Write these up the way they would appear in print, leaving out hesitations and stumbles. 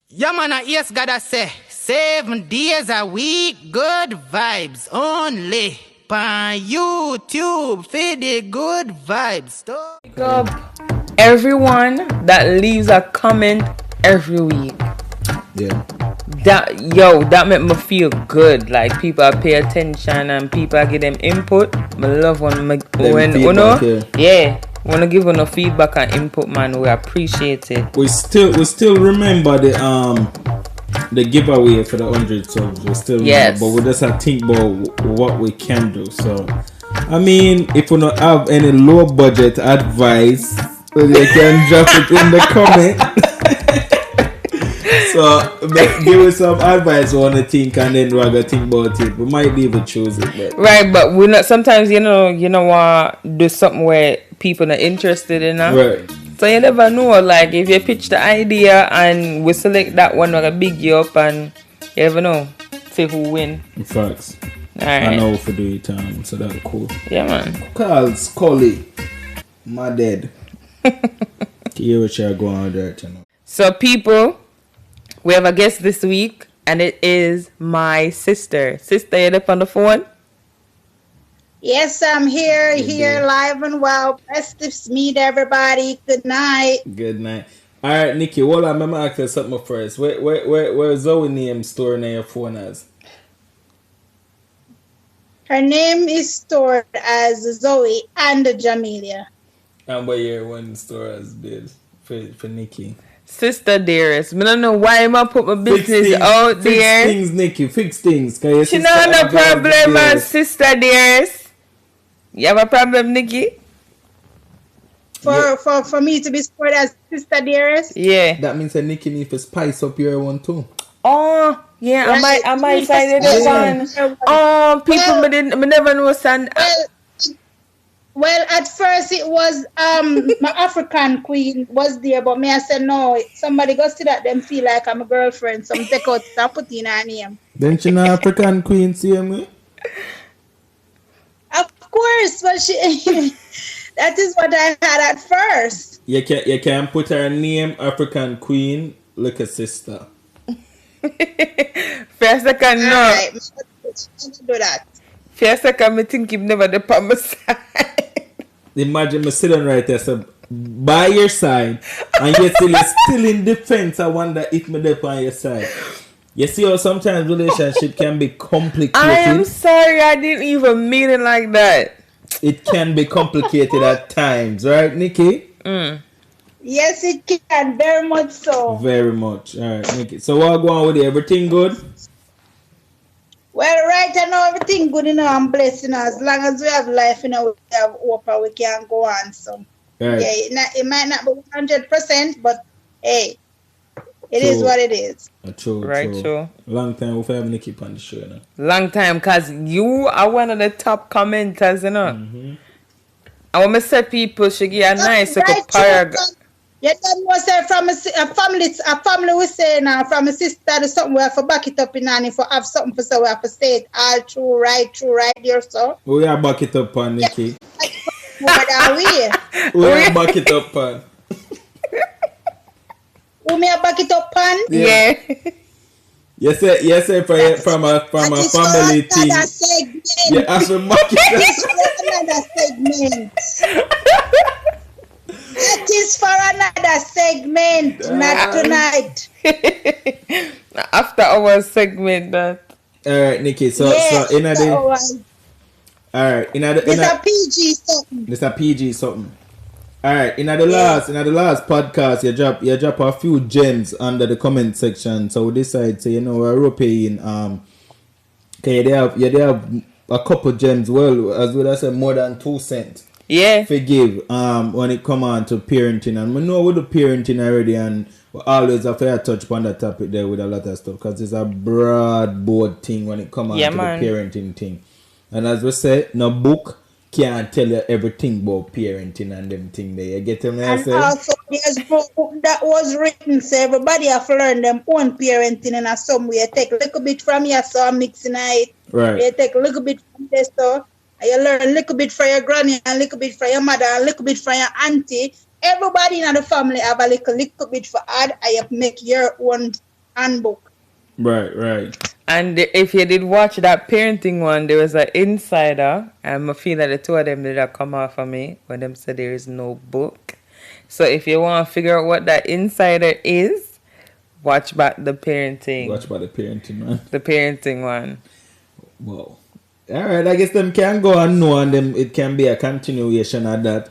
Yeah, man, yes, gotta say, 7 days a week, good vibes only. On YouTube, for the good vibes. Pick up everyone that leaves a comment every week. Yeah. That make me feel good. Like people pay attention and people give them input. I love when wanna give no feedback and input, man. We appreciate it. We still remember the giveaway for the 100 subs. We still remember, but we just have to think about what we can do. So, I mean, if we don't have any low budget advice, you can drop it in the comment. So give us some advice on the think, and then we're gonna think about it. We might be able to choose it, but we're not. Sometimes you know what, do something where people are interested in that. Right. So you never know. Like if you pitch the idea and we select that one, we're gonna big you up, and you never know. See who win. Facts. Alright. I know if we do it, so that's cool. Yeah, man. Carl Scully, my dad. Hear what you're going on there, you know. So people, we have a guest this week, and it is my sister. Sister, you up on the phone? Yes, I'm here live and well. Best to meet everybody. Good night. Good night. All right, Nicky, hold on. I'm going to ask you something first. Where Zoe name stored in your phone as? Her name is stored as Zoe and Jamelia. And where your one store as did for Nicky? Sister dearest, I don't know why am I put my business out there. Fix things, Nicky. Fix things. She know no problem, my sister dearest. You have a problem, Nicky? For me to be scored as sister dearest? Yeah. That means that Nicky need to spice up your one too. Oh, yeah. Right. I might say that one. Oh, people, me never know. Well, at first it was my African queen was there, but me I said no. Somebody go see that them feel like I'm a girlfriend, so I take out and put in her name. Then she not African queen, see me? Of course, but she that is what I had at first. You can put her name African queen, like a sister. First I can know. Right. Do that. First I can me think him never the on my side. Imagine me sitting right there, so by your side, and yet still in defense. I wonder if me there on your side. You see how sometimes relationship can be complicated. I am sorry, I didn't even mean it like that. It can be complicated at times, right, Nicky? Yes, it can, very much so. Very much. All right, Nicky. So what going on with you? Everything good? Well, right now everything good, I'm blessed, as long as we have life, we have hope, we can go on. So, right. Yeah, it might not be 100%, but hey, it is what it is. True. Long time we've had Nicky on the show, you know. Long time, because you are one of the top commenters, you know. Mm-hmm. I want to say people should get a nice paragraph. Yeah, that was from a family we say now from a sister to something we have to back it up in and if we have something for so we have to say it all true right there, so. We are back it up on Nicky. We are back it up on. We may back it up on? Yeah. Yes, from a family team. You have to back it up. That is for another segment, not tonight. After our segment, that. All right, Nicky. So in a day. All right, It's a PG something. It's a PG something. All right, in the last podcast, you drop a few gems under the comment section. So we decide, so we're paying. Okay, they have a couple gems. Well, as well as more than 2 cents. Yeah. Forgive when it come on to parenting, and we know we do parenting already, and we always have to touch upon that topic there with a lot of stuff because it's a broad board thing when it come on to the parenting thing. And as we say, no book can't tell you everything about parenting and them thing there. You get me? And also there's book that was written so everybody have to learn them own parenting in some way. You take a little bit from your son mixing it. Right. You take a little bit from this stuff. You learn a little bit from your granny, a little bit from your mother, a little bit from your auntie. Everybody in the family have a little bit for add, and you make your own handbook. Right. And if you did watch that parenting one, there was an insider, and I feel that the two of them did not come off of me when them said there is no book. So if you want to figure out what that insider is, watch back the parenting. Watch about the parenting one. The parenting one. Wow. Alright, I guess them can go and know, and them it can be a continuation of that.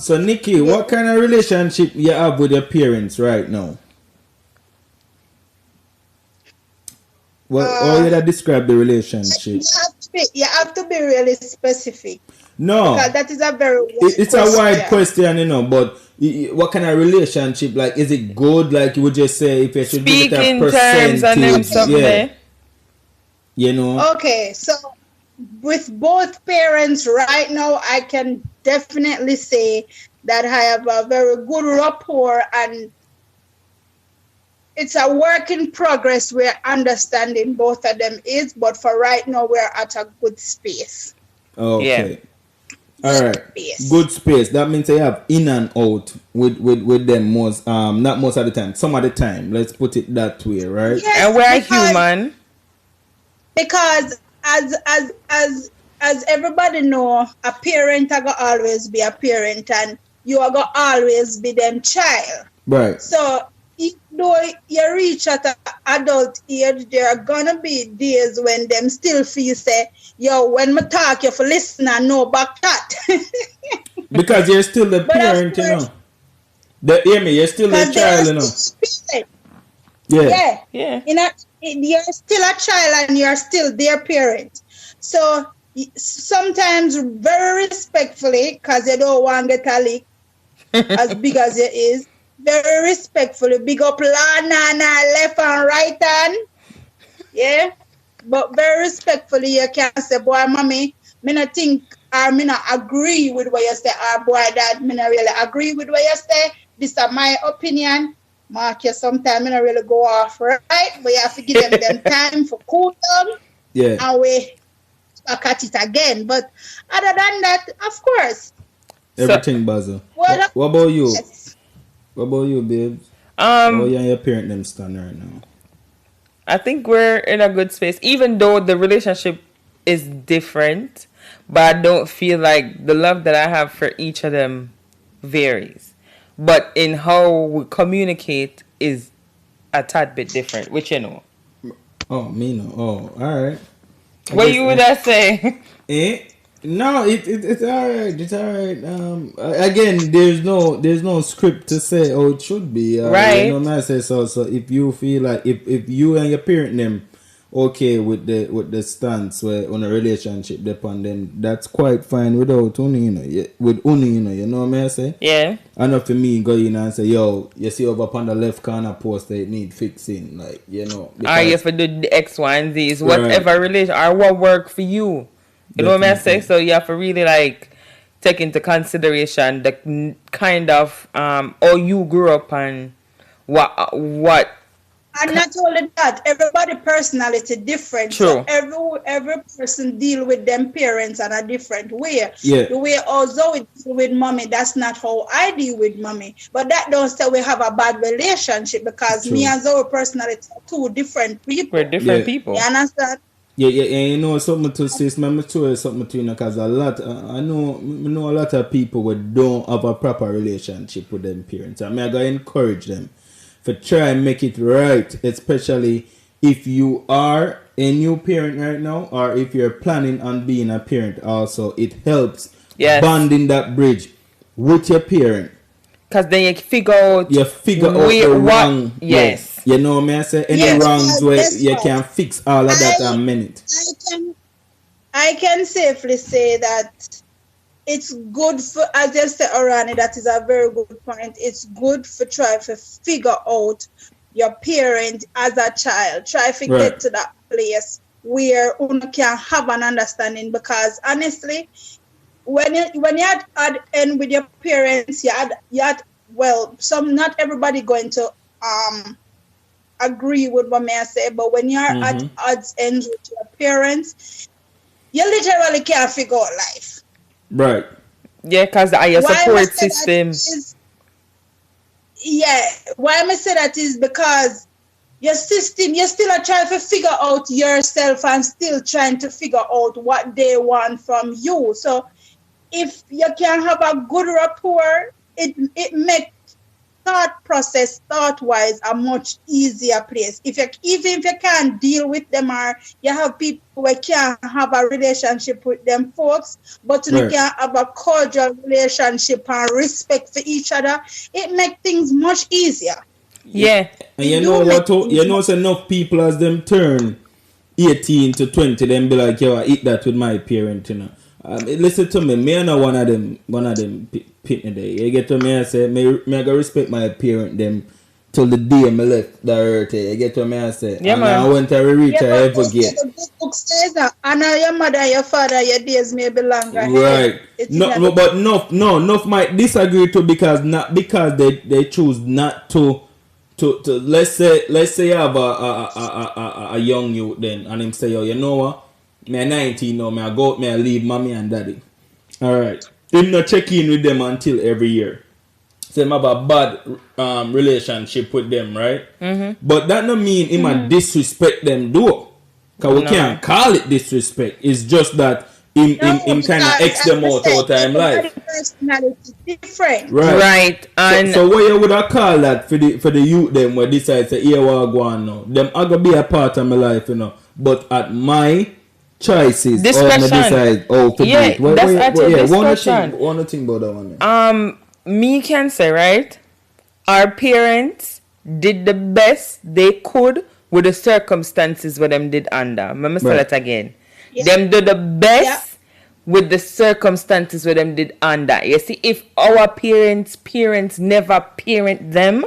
So Nicky, what kind of relationship you have with your parents right now? Well, how you describe the relationship? You have to be really specific. No, because that is a very it's a wide question, you know. But what kind of relationship? Like, is it good? Like, you would just say if you should speak give it a in percentage, terms and them something there. You know. Okay, so with both parents right now, I can definitely say that I have a very good rapport, and it's a work in progress where understanding both of them is, but for right now, we're at a good space. Okay. All right. Good space. That means you have in and out with them most not most of the time. Some of the time. Let's put it that way, right? Yes, and we're human. Because as everybody know, a parent are gonna always be a parent, and you are gonna always be them child. Right. So if though you reach at an adult age, there are gonna be days when them still feel say, yo, when me talk, you for listen and know back that. Because you're still the parent, you know. Hear me, you're still the child, you know. Yeah. You know, you're still a child and you're still their parent. So sometimes very respectfully, because you don't want to get a lick as big as it is, very respectfully, big up Lana, left and right hand. Yeah. But very respectfully, you can say, boy, mommy, me not think or me not agree with what you say, or boy, dad, me not really agree with what you say. This is my opinion. Mark, you sometimes me not really go off right, but you have to give them time for cool down. Yeah. And we back at it again. But other than that, of course. Everything Basil. What about you? Yes. What about you, babes? How you and your parent them stand right now? I think we're in a good space, even though the relationship is different, but I don't feel like the love that I have for each of them varies. But in how we communicate is a tad bit different, which you know. Oh, me no. Oh, all right. What you would I say? No, it's all right. It's all right. Again, there's no script to say how it should be. Right. You know what I say? So if you feel like if you and your parent them okay with the stance where on a relationship depend, then that's quite fine without Uni, you know. With Uni, you know what I say? Yeah. Enough for me go in and say, yo, you see over upon the left corner post that it need fixing, like, you know. Or you for the X, Y, and Z's, whatever relation or what work for you. You know what I say? So you have to really like take into consideration the kind of how you grew up and what. And not only that, everybody personality different. True. So every person deal with them parents in a different way. Yeah. The way also we deal with mommy, that's not how I deal with mommy. But that don't say we have a bad relationship, because me and our personality are two different people. We're different people. You understand? Yeah, you know something to say, something to you know, because I know a lot of people who don't have a proper relationship with them parents. I mean, I gotta encourage them to try and make it right, especially if you are a new parent right now, or if you're planning on being a parent also. It helps bonding that bridge with your parent. Because then you figure out the wrong. Yes. You know what I say? Any wrongs where you can fix all of that in a minute. I can safely say that it's good for, as you said, Orani, that is a very good point. It's good for try to figure out your parent as a child. Try to get to that place where you can have an understanding, because honestly, when you had end with your parents, you had not everybody going to agree with what I say, but when you're at odds ends with your parents, you literally can't figure out life. Right. Yeah, because your support system. Why I say that is because you're still a trying to figure out yourself and still trying to figure out what they want from you. So if you can have a good rapport, it makes thought-wise a much easier place. Even if you can't deal with them, or you have people who can't have a relationship with them folks, but you can have a cordial relationship and respect for each other, it makes things much easier. Yeah. And you know what? You know, so enough people as them turn 18 to 20, then be like, yo, I eat that with my parent, you know. Listen to me I know one of them pitney day. You get to me, I say, me I go respect my parent them till the day me left the earth. You get to me, I say. Yeah, man. I went to reach I ever get. The book says that. And your mother and your father, your days may be longer. Right. Enough might disagree too because they choose not to let's say you have a young youth then and him say, yo, you know what? Me 19 now, me I go out, me I leave mommy and daddy. Alright. Him not check in with them until every year. So him have a bad relationship with them, right? Mm-hmm. But that don't mean him a disrespect them though. Cause we can't call it disrespect. It's just that him kind of X them out of time life. Personality different. Right. And so what you would have called that for the youth them where decide say here what I go on now. Them are gonna be a part of my life, you know. But at my choices discussion. Decide to yeah, do it. that's actually discussion. One thing about that one. Me can say, right? Our parents did the best they could with the circumstances where them did under. Let me say that again. Yeah. Them do the best with the circumstances where them did under. You see, if our parents never parent them,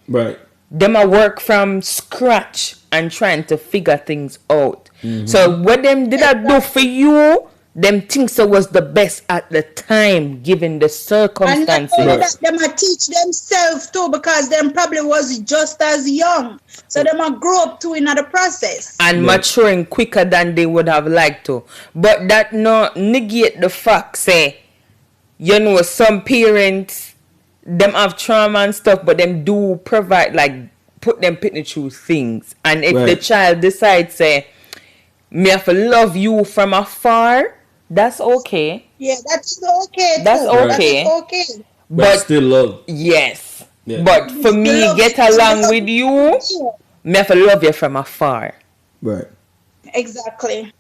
right, them a work from scratch and trying to figure things out. Mm-hmm. So what them did I do for you, them things so was the best at the time given the circumstances. And that them a teach themselves too because them probably was just as young. So them a grow up too in the process. And maturing quicker than they would have liked to. But that not negate the fact say, you know, some parents them have trauma and stuff, but them do provide like put them pitting through things. And if the child decides say, me have to love you from afar, that's okay. Yeah, that's okay. That's okay. That's okay. But still love. Yes. Yeah. But for me, get along with you, me have to love you from afar. Right. Exactly.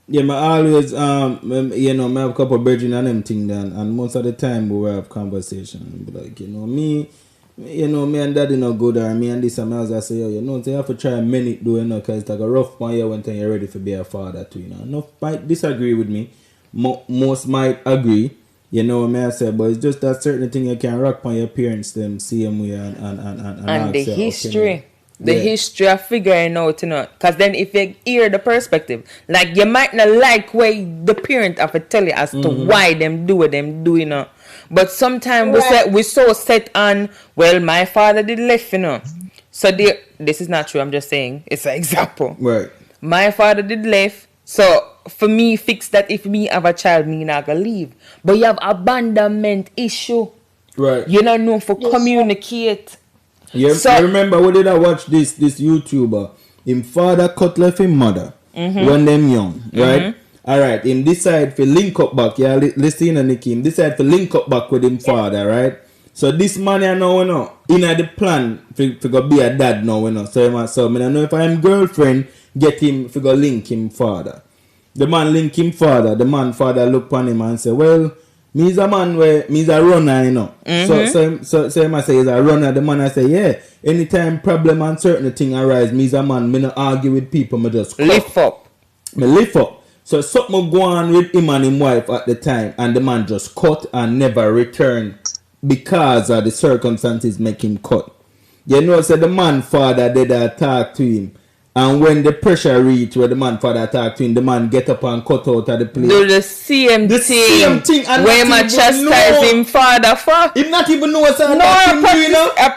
Yeah, I always you know, I have a couple of brethren and them thing then, and most of the time we will have conversation. Like, you know, me and daddy not good, or me and this and I say, yo, you know, so you have to try a minute do, you know, because it's like a rough one year when you're ready to be a father too, you know. Enough might disagree with me, most might agree, you know what I say, but it's just that certain thing you can rock on your parents them same way and the history. The history of figuring out, you know, because then if you hear the perspective, like you might not like where the parent have to tell you as to why them do what them do, you know. But sometimes we so set on, well, my father did left, you know. So this is not true, I'm just saying. It's an example. Right. My father did left. So for me, fix that if me have a child, me not gonna leave. But you have abandonment issue. Right. You don't know for communicate. You remember what did I watch this YouTuber? Him father cut left him mother when them young, right? Alright, him decide to link up back. Yeah, listen Nicky. Him decide to link up back with him father, right? So this man I know, you know, in the plan for go be a dad now, you know. So I don't know if I'm girlfriend get him for go link him father. The man link him father. The man father look on him and say, well, me's a man where me's a runner, you know. So him I say he's a runner. The man I say, yeah. Anytime problem and certain thing arise, me's a man. Me not argue with people. Me just lift up. Me lift up. So something go on with him and his wife at the time, and the man just cut and never returned because of the circumstances make him cut. You know, so the man father did talk to him, and when the pressure reached where the man father talk to him, the man get up and cut out of the place. Do the same thing. Where my chastise him father for. Him not even know what's happening. I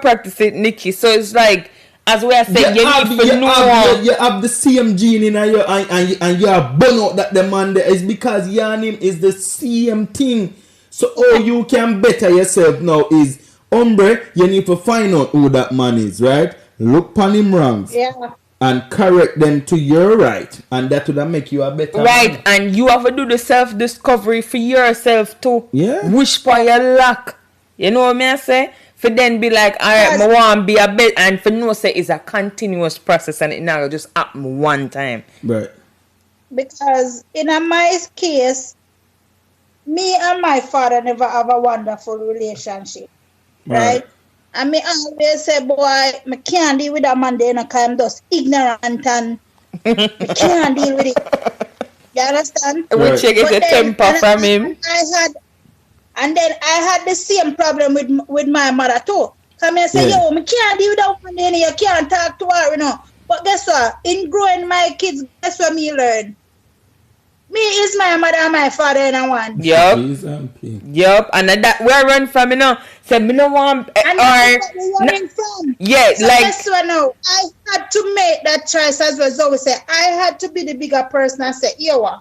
practice it, Nicky. So it's like, as we are saying, you have the same gene in you and you are burn out that the man there is because your name is the same thing. So all you can better yourself now is, hombre, you need to find out who that man is, right? look upon him wrongs. Yeah. And correct them to your right, and that would make you a better right man. And you have to do the self-discovery for yourself too. Which for your lack, you know what I say, for then be like, alright, I want to be a bit, and for no say it's a continuous process and it now just happen one time. Right. Because in my case, me and my father never have a wonderful relationship, right? And me always say, boy, I can't deal with that man there because I'm just ignorant and I can't deal with it. You understand? Which you get the temper from him. And then I had the same problem with my mother too. Come and say, yo, I can't deal with that man there, you can't talk to her, you know. But guess what? In growing my kids, guess what me learn? Me is my mother and my father in one. Yup. And that where I run from, you know. Say me no want from. Yeah, so like guess what now? I had to make that choice as well. So we say I had to be the bigger person and say, yo,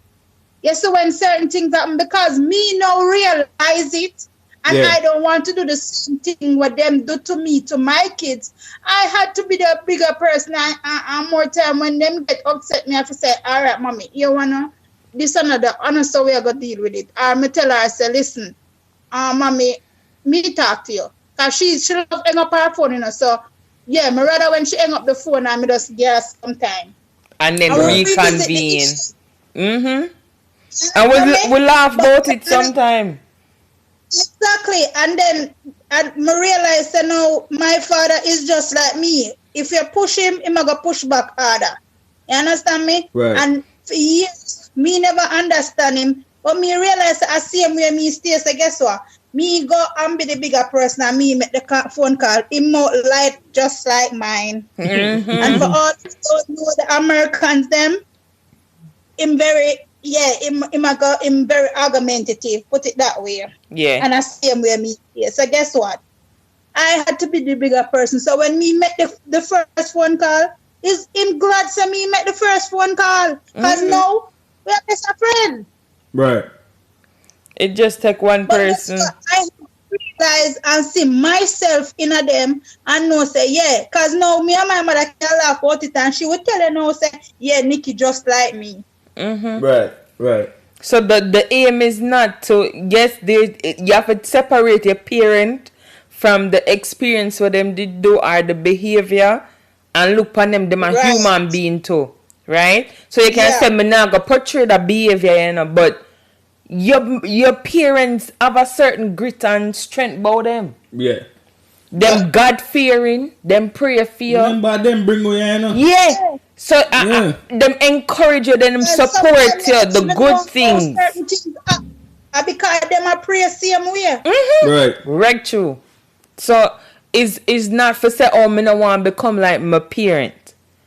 yes, so when certain things happen, because me now realize it, and I don't want to do the same thing what them do to me, to my kids. I had to be the bigger person and more time when them get upset, me I have to say, all right, mommy, you wanna this another honest way I gotta deal with it. Me tell her, I say, listen, mommy, me talk to you. Cause she love hang up her phone, you know. So yeah, me rather when she hang up the phone and me just give her some time. And then reconvene. And we laugh about it sometime. Exactly. And then me realize that now my father is just like me. If you push him, he gonna push back harder. You understand me? Right. And for years, me never understand him. But me realize I see him where me stay. So guess what? Me go and be the bigger person and me make the phone call. Him more light just like mine. And for all who don't know the Americans, them, him very, him very argumentative, put it that way. Yeah. And I see him where me stay. So guess what? I had to be the bigger person. So when me met the first phone call, is him glad to me make the first phone call. Because now, we are best friends. Right. It just take one person. I realize and see myself in a them and know say, yeah, because now me and my mother can laugh about it and she would tell her now say, yeah, Nicky just like me. Right. So the aim is not to, yes, you have to separate your parent from the experience what them did do or the behavior and look upon them a human being too. Right? So you can say, me not go portray the behavior, you know, but your parents have a certain grit and strength about them. Yeah. Them God-fearing, them prayer-fear. Remember them bring you, you know? Yeah. So them encourage you, them support you, the good things. Because them are pray same way. Right, true. So is not for say, oh, me no want to become like my parent.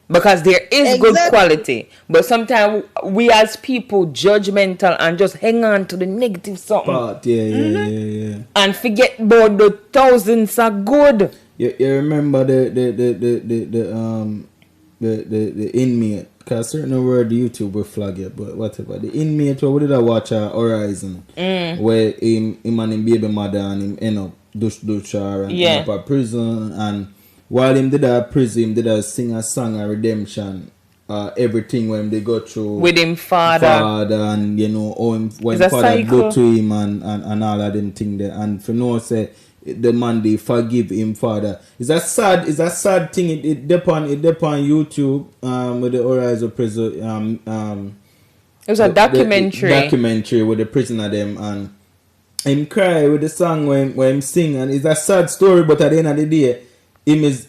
Because there is good quality. But sometimes we as people judgmental and just hang on to the negative something. Yeah. And forget about the thousands are good. You remember the inmate, because certain word YouTube will flag it, but whatever. The inmate, what did I watch Horizon? Where him and him baby mother and him end up douche and end up at prison, and while him did a prison, him did a sing a song of redemption. Everything when they go through with him father and you know when father go to him and all of them thing there, and for no say the man they forgive him father. It's a sad thing. It depend YouTube with the Horizon prison it was a documentary. The documentary with the prisoner them, and him cry with the song when him sing, and it's a sad story, but at the end of the day him is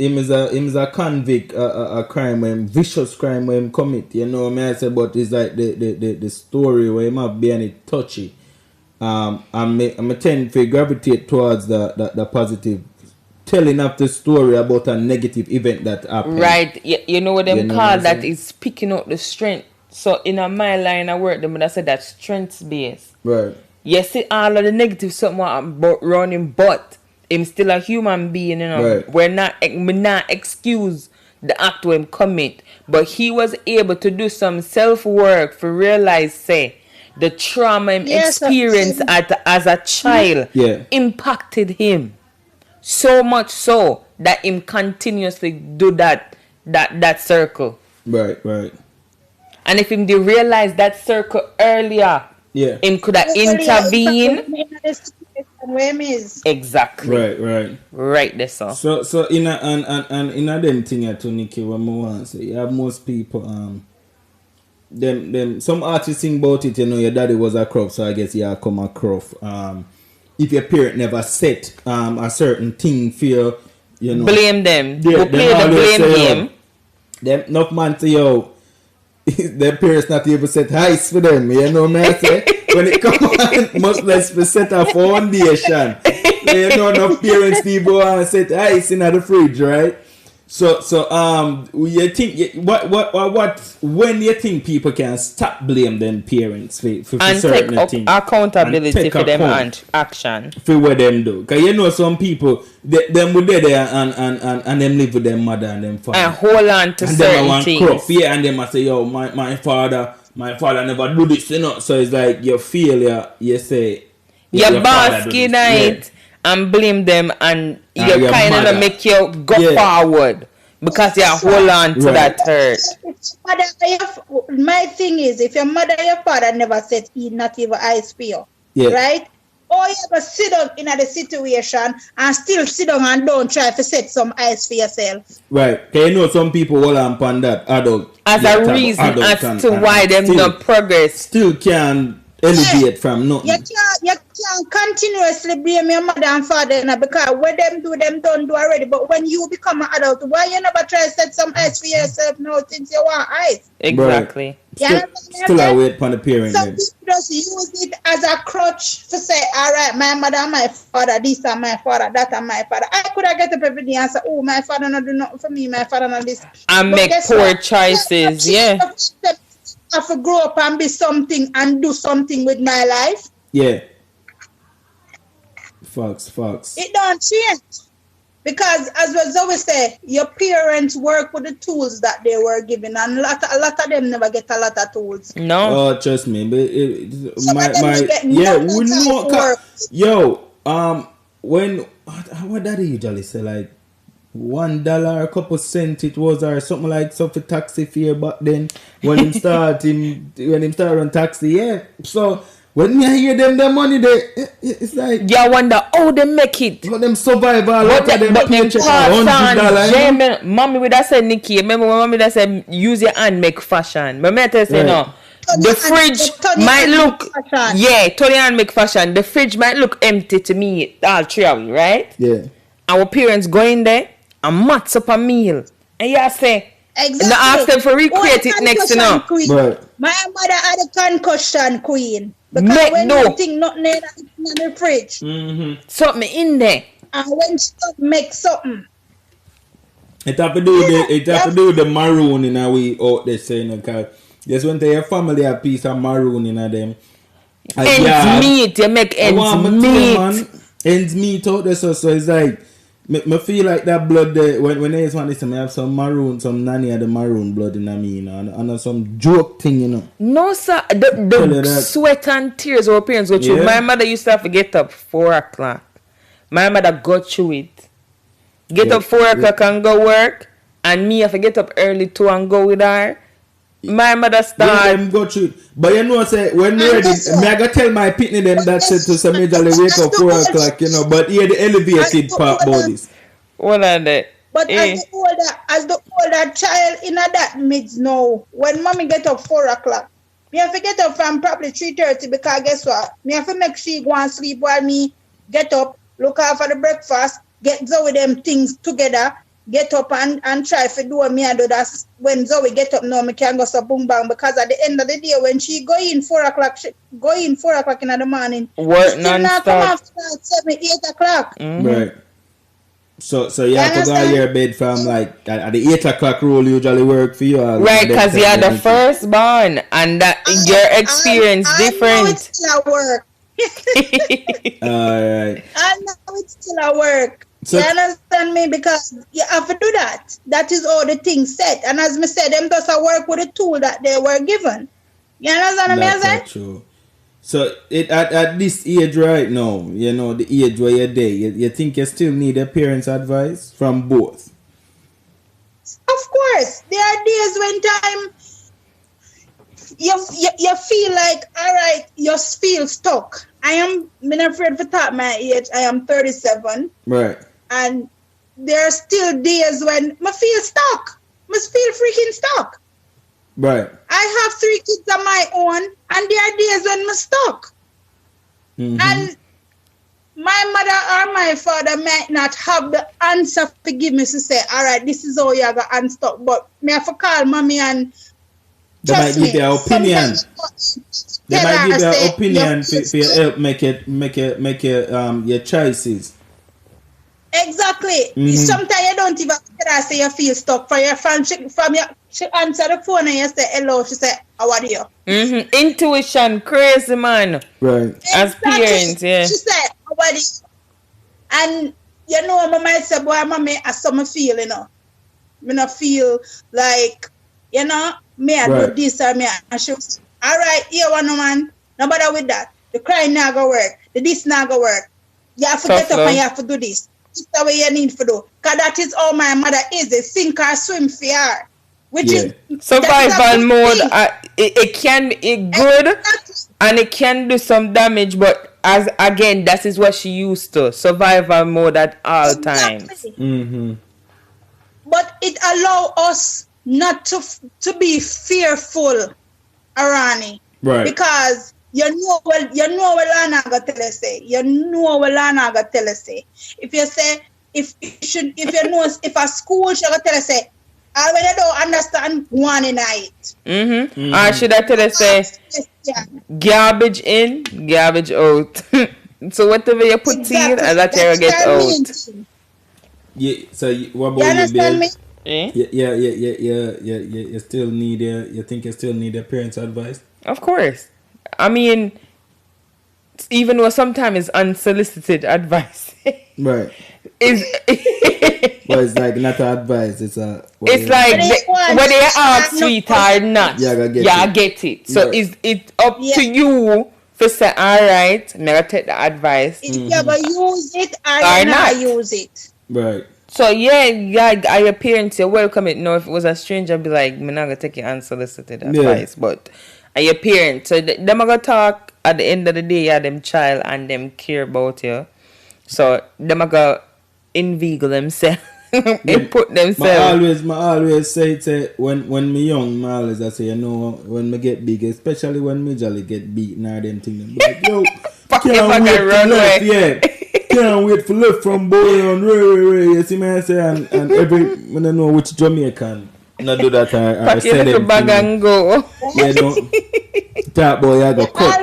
a convict, a crime, vicious crime when him commit. You know what I say? But it's like the story where him have been it touchy. I'm tend to gravitate towards the positive telling of the story about a negative event that happened. Right. You know what them call that is picking up the strength. So in my line of work, them I said that strength based. Right. You see all of the negative something about running, but him still a human being, you know. Right. We not excuse the act when commit, but he was able to do some self work for realize say the trauma him experienced as a child impacted him so much so that him continuously do that circle. Right. And if him did realize that circle earlier, him could have intervened. Exactly. Right there, sir. So in a them thing here to Nicky, what I want to say, you have most people them some artists sing about it, your daddy was a crop, so I guess you come a crop. If your parent never set a certain thing for you, blame them. Who play the blame game? Them enough man to their parents not able to set heights for them, you know what I say? When it comes on, much less to set a foundation. Enough parents people want to set ice in the fridge, right? So you think what when you think people can stop blame them parents for and certain take things accountability for them and action for what them do? Because some people them would there and them live with their mother and them father and hold on to and certain things. And them say, yo, my father never do this, so it's like you feel you say your basket night and blame them, and you kind of make you go forward because you hold on to that hurt. My thing is, if your mother and your father never said not even eyes for you, right? Or you ever sit down in the situation and still sit down and don't try to set some eyes for yourself. Right. Because some people hold on that adult as a reason as to why them not progress. Still can elevate from nothing. You can't continuously blame your mother and father because what them don't do already. But when you become an adult, why you never try to set some eyes for yourself now since you want eyes? Exactly. Right. Still I wait for the parent. Some people just use it as a crutch to say, all right, my mother and my father, this and my father, that and my father. I could have get up every day and say, oh, my father not do nothing for me, my father not this. And but make poor choices, I have to grow up and be something and do something with my life. Yeah. Facts. It don't change. Because as was always say, your parents work with the tools that they were given, and a lot of them never get a lot of tools. No. Oh, trust me. But when what daddy usually say, like $1 a couple cents it was, or something like something taxi fare back then when him start on taxi, so when you hear them the money it's like you wonder how they make it, but them survive all but them $100. Mommy would have said, Nicky, remember when mommy that said use your hand make fashion, but me tell say no, the fridge might look Tony and make fashion, the fridge might look empty to me, all three of you, right? Our parents go in there and mats up a meal, and you say, exactly. Now ask them for recreate it next to now. My mother had a concussion queen because when you think nothing in the fridge, something in there, and when she make something, it have to do with the maroon in a way out there saying, because just when your family have piece of maroon in them. Ends meat, you make ends meat. Ends meat out there, so it's like me feel like that blood there, when they just want this, I have some maroon, some nanny of the maroon blood in me, and some joke thing, No, sir. The sweat and tears our parents go through. My mother used to have to get up 4 o'clock. My mother got through it. Get up 4 o'clock and go work, and me have to get up early too and go with her. My mother start. Them go through it. But say when you're ready, I gotta tell my pitney them that said to some majorly wake up 4 o'clock, but here the elevated part about this. What are they? But as the older child in that midst now, when mommy get up 4 o'clock, me have to get up from probably 3:30 because guess what? Me have to make sure go and sleep while me get up, look out for the breakfast, get Zoe them things together. Get up and try to do what me and do. That's when Zoe get up now, me can go so boom bang, because at the end of the day when she go in 4 o'clock, in the morning, work non-stop. Come after 7, 8 o'clock. Right. So you have to go to your bed from like at the 8 o'clock rule usually work for you. Right, because you're the firstborn and that your experience different. I know it's still at work. Alright. I know it's still at work. So, you understand me? Because you have to do that. That is all the things set. And as me said, them just work with the tool that they were given. You understand me? That's true. So at this age right now, you know, the age where you're there, you think you still need a parent's advice from both? Of course. There are days when time you feel like, all right, you feel stuck. I'm afraid for top my age. I am 37. Right. And there are still days when I feel stuck. I feel freaking stuck. Right. I have 3 kids of my own, and there are days when I'm stuck. Mm-hmm. And my mother or my father might not have the answer to give me to say, all right, this is how you are going to unstuck. But me have to call mommy and they might give their opinion. They might give their opinion for help make your choices. Exactly. Mm-hmm. Sometimes you don't even say you feel stuck. From your she answer the phone and you say hello. She say, how are you? Mm-hmm. Intuition, crazy man. Right. Exactly. As parents, yeah. She said, how are you? And you know, I might say, boy, mommy, I some feel, you know. Me not feel like, you know, me I do this or me I should. All right, here one man. No bother with that. The crying not go work. The this not go work. You have to get up and you have to do this. This is the way you need to do. Because that is all my mother is. A sink or swim for her. Which is survival mode. It can be good and it can do some damage, but as again, that is what she used to. Survival mode at all times. Mm-hmm. But it allows us not to be fearful, Arani. Right. Because you know what Lana got tell us say. You know what Lana got tell us say. If you say if a school should tell us say, I when you don't understand one night. Mm-hmm. Or should I tell us say garbage in, garbage out. So whatever you put in, that's how you get out. Yeah. So what about you understand me? Yeah. You still need you think you still need a parent's advice? Of course. I mean, even though sometimes it's unsolicited advice. Right. Well, it's like not advice. It's like whether you ask sweet or not, get it. So it's up to you to say, all right, never take the advice. If you ever use it or not use it. Right. So your parents, you welcome it. No, if it was a stranger, I'd be like, I'm not gonna take your unsolicited advice. But your parents, so them are gonna talk at the end of the day. Yeah, them child and them care about you. So them are gonna inveigle themselves and put themselves. I always say when me young, I always say, you know, when me get big, especially when me jolly get beaten or them things. Like, yo, can't wait for left, yeah. Can't wait for left from boy on Ray. You see me I say and every when I know which Jamaican not do that I say them bag and go. Yeah, don't that boy I got cut.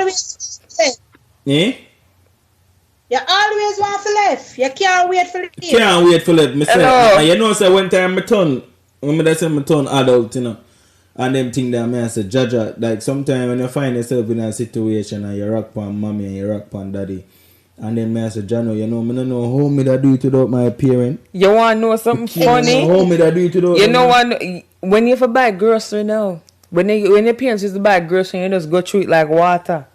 Eh? You always want for left. You can't wait for left. Can't wait for left. Me say, and you know, say one time my turn, when I say my turn adult, you know, and them thing that I say, Jaja, like sometimes when you find yourself in a situation and you rock pan mommy and you rock pan daddy, and then I say, Jano, you know, I don't know how me that do it without my parent. You want to know something funny? How me that do it without you know when you have to buy grocery now, when your parents used to buy grocery, you just go through it like water.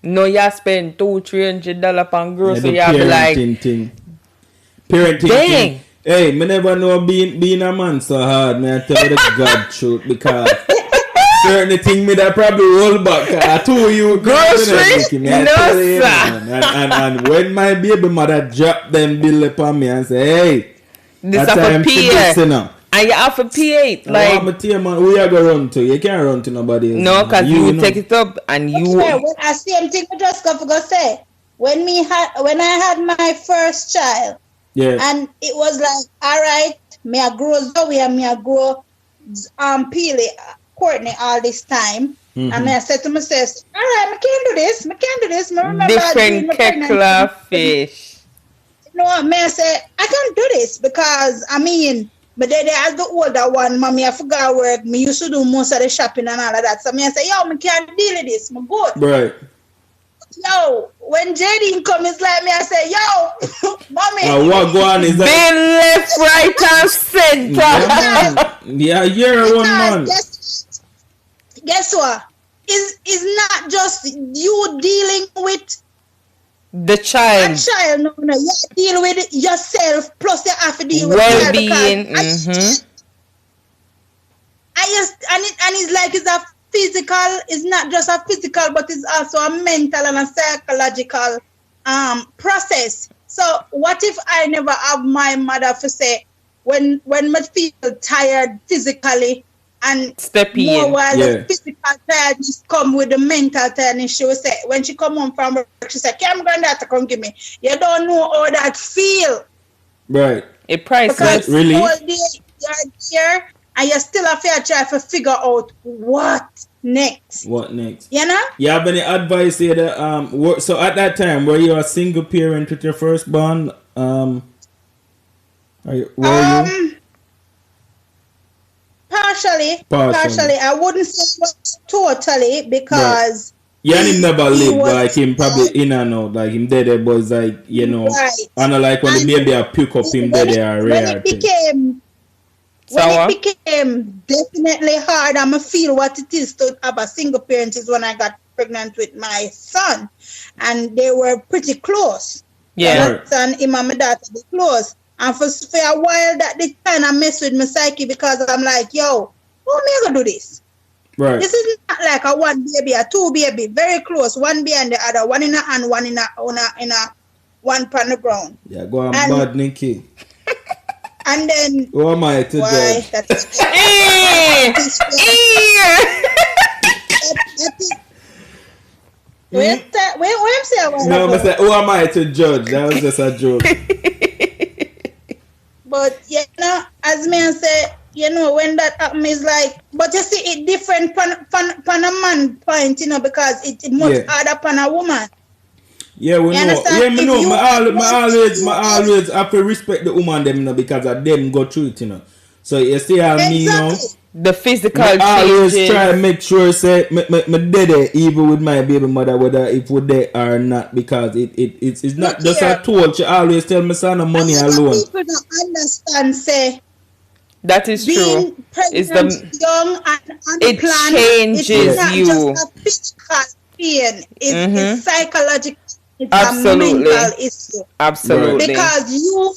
No, you spend $200-$300 on grocery. Yeah, you be like, parenting dang. thing. Hey, me never know being a man so hard. Me I tell you the God truth because certain thing me that probably roll back. I told you grocery. No sir. And when my baby mother drop them bill upon me and say, hey, this is for PA. And you have to pay it. Like, I'm a team man, who you going to run to? You can't run to nobody else. No, because you take it up and you... I same thing I just got to say. When I had my first child, and it was like, all right, me I grow Zoe and me I grow Peely, Courtney all this time. Mm-hmm. And I said to myself, all right, I can't do this. I remember different kettle fish. You know what, I say, I can't do this because, I mean... But then as the older one, mommy, I forgot work. Me used to do most of the shopping and all of that. So I say, yo, I can't deal with this. I'm good. Right. Yo, when JD come, it's like me, I say, yo, mommy. What go on is that? They left, right, and center. Yeah, you're one man. Guess what? is not just you dealing with the child. A child, no. You deal with yourself, plus you have to deal with well-being. And it's like it's a physical, it's not just a physical, but it's also a mental and a psychological process. So what if I never have my mother for say when I feel tired physically and step in, more while the physical tiredness come with the mental tiredness, she will say when she come home from work, she say, "Come granddaughter, come give me." You don't know how that feel. Right. It priceless. Because really? All day you're here and you still have to try to figure out what next. What next? You know? You have any advice here that so at that time were you a single parent with your firstborn? Were you? Partially. I wouldn't say it was totally because him never lived like him probably in and out, like him dead but it's like, you know, and like when the baby I pick up him dead are rare. When it became definitely hard, I'm feel what it is to have a single parent is when I got pregnant with my son, and they were pretty close. Yeah, son, him and my daughter were close, and for a while that they kind of mess with my psyche because I'm like, yo, how am I gonna do this? Right. This is not like a one baby, a two baby, very close, one behind the other, one in a hand, one in a one on the ground. Yeah, go on, bad Nicky. And then who am I to judge? No, I said, who am I to judge? That was just a joke. But you know, as me say, you know, when that happens, is like, but you see, it different from a man point, you know, because it much harder upon a woman. Yeah, we know. Yeah, me know. I always have to respect the woman them, you know, because of them go through it, you know. So you see how me, you know, the physical changes. I always try to make sure say me dead even with my baby mother, whether if we there or not, because it's not just a tool. She always tell me son of money alone. People don't understand say that is being true. It's the young and unplanned, changes it's not you. Just a physical pain. It's psychological. It's absolutely. A mental issue. Absolutely. Because you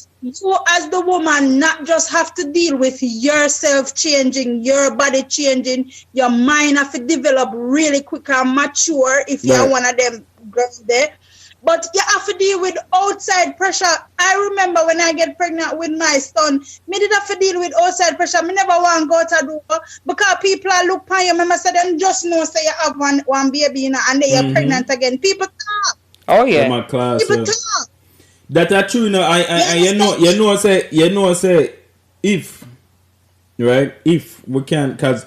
as the woman not just have to deal with yourself changing, your body changing, your mind have to develop really quick and mature if you're one of them girls there. But you have to deal with outside pressure. I remember when I get pregnant with my son, me did have to deal with outside pressure. Me never want to go to do because people are look at you. I say them just know say you have one baby, you know, and then you're pregnant again. People talk. Oh yeah, my class. People talk. That are true, you know. You know, say if we can, because